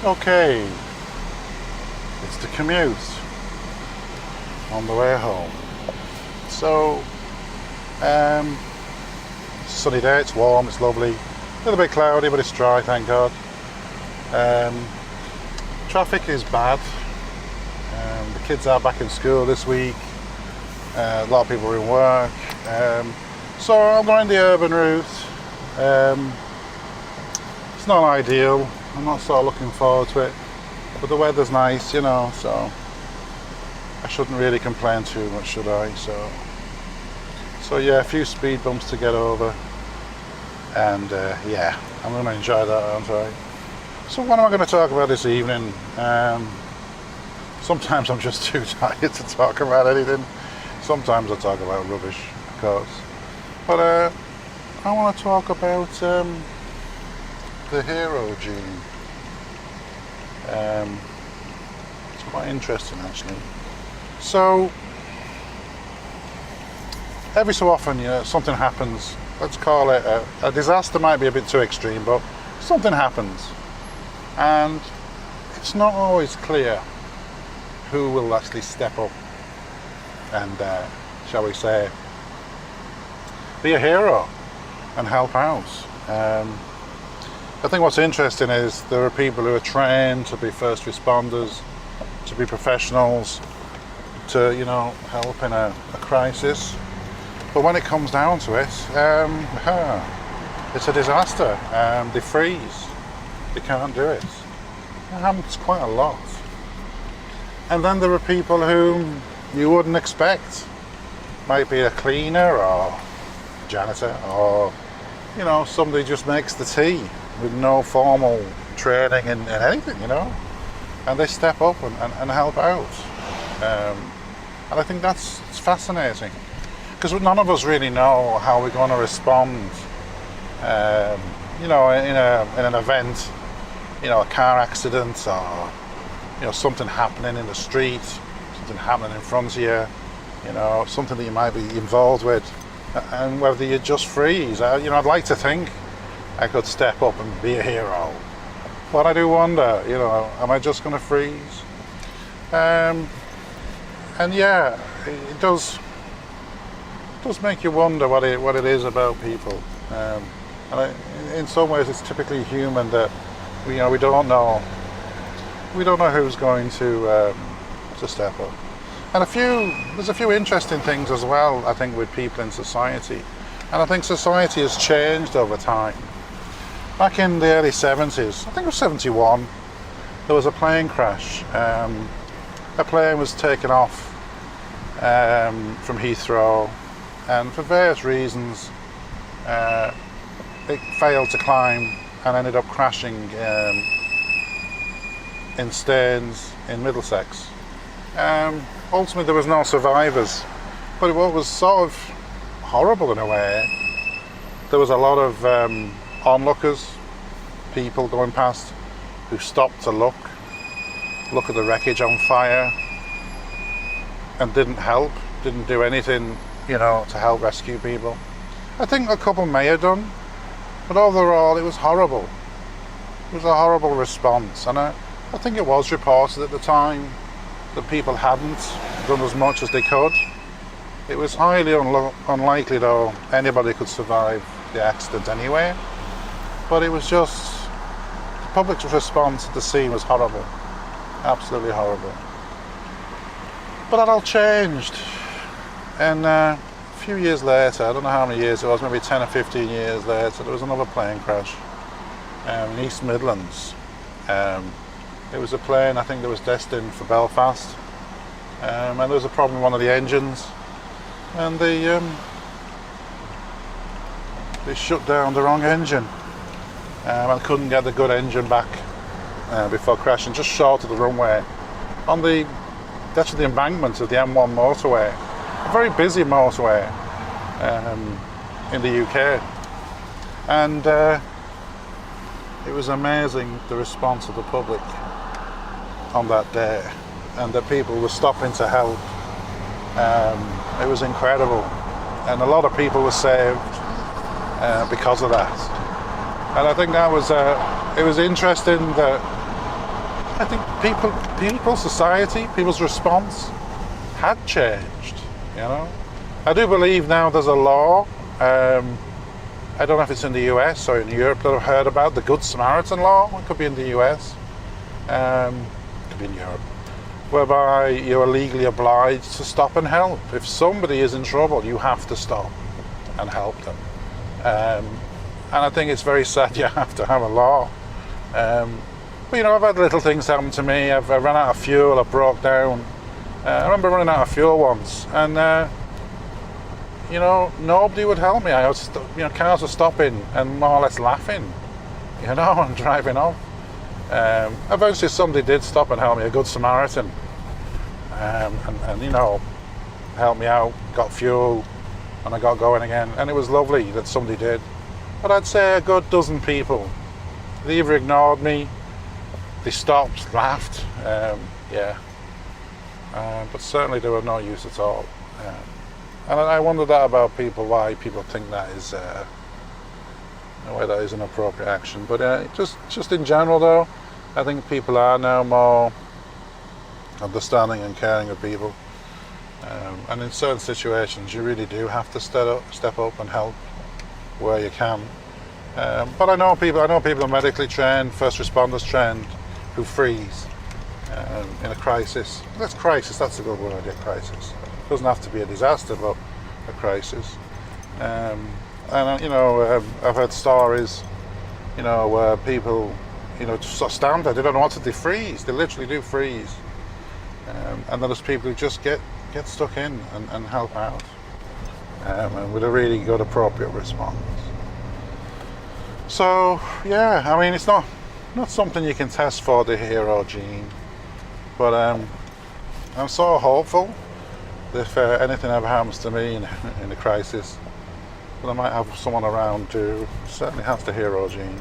Okay, it's the commute on the way home. So, it's a sunny day, it's warm, it's lovely. A little bit cloudy, but it's dry, thank God. Um, Traffic is bad. The kids are back in school this week. A lot of people are in work. So I'm going the urban route. It's not ideal. I'm not sort of looking forward to it. But the weather's nice, so I shouldn't really complain too much, should I? So yeah, a few speed bumps to get over. And yeah, I'm going to enjoy that, aren't I? So what am I going to talk about this evening? Sometimes I'm just too tired to talk about anything. Sometimes I talk about rubbish, of course. But I want to talk about the hero gene. It's quite interesting, actually. So, every so often, something happens. Let's call it a disaster. Might be a bit too extreme, but something happens, and it's not always clear who will actually step up and, shall we say, be a hero and help out. I think what's interesting is there are people who are trained to be first responders, to be professionals, to help in a crisis. But when it comes down to it, it's a disaster. They freeze. They can't do it. It happens quite a lot. And then there are people whom you wouldn't expect. Might be a cleaner or janitor or somebody just makes the tea with no formal training in anything, and they step up and help out. And I think it's fascinating, because none of us really know how we're going to respond in an event, a car accident, or something happening in the street, something happening in front of you, something that you might be involved with, and whether you just freeze. I'd like to think I could step up and be a hero, but I do wonder, am I just going to freeze? And yeah, it does make you wonder what it is about people. And in some ways, it's typically human that we don't know who's going to step up. And there's a few interesting things as well, I think, with people in society. And I think society has changed over time. Back in the early 70s, I think it was 71, there was a plane crash. A plane was taken off from Heathrow, and for various reasons, it failed to climb and ended up crashing in Staines in Middlesex. Ultimately, there was no survivors, but what was sort of horrible in a way, there was a lot of onlookers, people going past, who stopped to look at the wreckage on fire, and didn't do anything, to help rescue people. I think a couple may have done, but overall it was horrible. It was a horrible response, and I think it was reported at the time that people hadn't done as much as they could. It was highly unlikely, though, anybody could survive the accident anyway. But it was just, the public's response at the scene was horrible. Absolutely horrible. But that all changed. And a few years later, I don't know how many years it was, maybe 10 or 15 years later, there was another plane crash in East Midlands. It was a plane, I think, that was destined for Belfast. And there was a problem with one of the engines. And they shut down the wrong engine. And couldn't get the good engine back before crashing just short of the runway on the embankment of the M1 motorway, a very busy motorway in the UK. And it was amazing, the response of the public on that day, and that people were stopping to help. It was incredible, and a lot of people were saved because of that. And I think that was it was interesting that I think people, society, people's response had changed. You know, I do believe now there's a law. I don't know if it's in the US or in Europe that I've heard about the Good Samaritan law. It could be in the US. Could be in Europe, whereby you are legally obliged to stop and help. If somebody is in trouble, you have to stop and help them. And I think it's very sad you have to have a law. But you know, I've had little things happen to me. I've run out of fuel, I broke down. I remember running out of fuel once, and you know, nobody would help me. I was, you know, cars were stopping and more or less laughing, you know, and driving off. Eventually somebody did stop and help me, a Good Samaritan, and you know, helped me out, got fuel, and I got going again. And it was lovely that somebody did. But I'd say a good dozen people, they either ignored me, they stopped, laughed, but certainly they were no use at all. And I wonder that about people, why people think that is why that is an appropriate action. But just in general though, I think people are now more understanding and caring of people. And in certain situations you really do have to step up and help where you can. But I know people are medically trained, first responders trained, who freeze in a crisis. That's a good word, yeah, crisis. It doesn't have to be a disaster, but a crisis. And you know, I've heard stories, you know, where people, you know, just sort of stand there, they don't know what to do, they freeze, they literally do freeze. And then there's people who just get stuck in and help out, and with a really good, appropriate response. So yeah, I mean, it's not something you can test for, the hero gene, but I'm so hopeful that if anything ever happens to me in a crisis, that I might have someone around who certainly has the hero gene.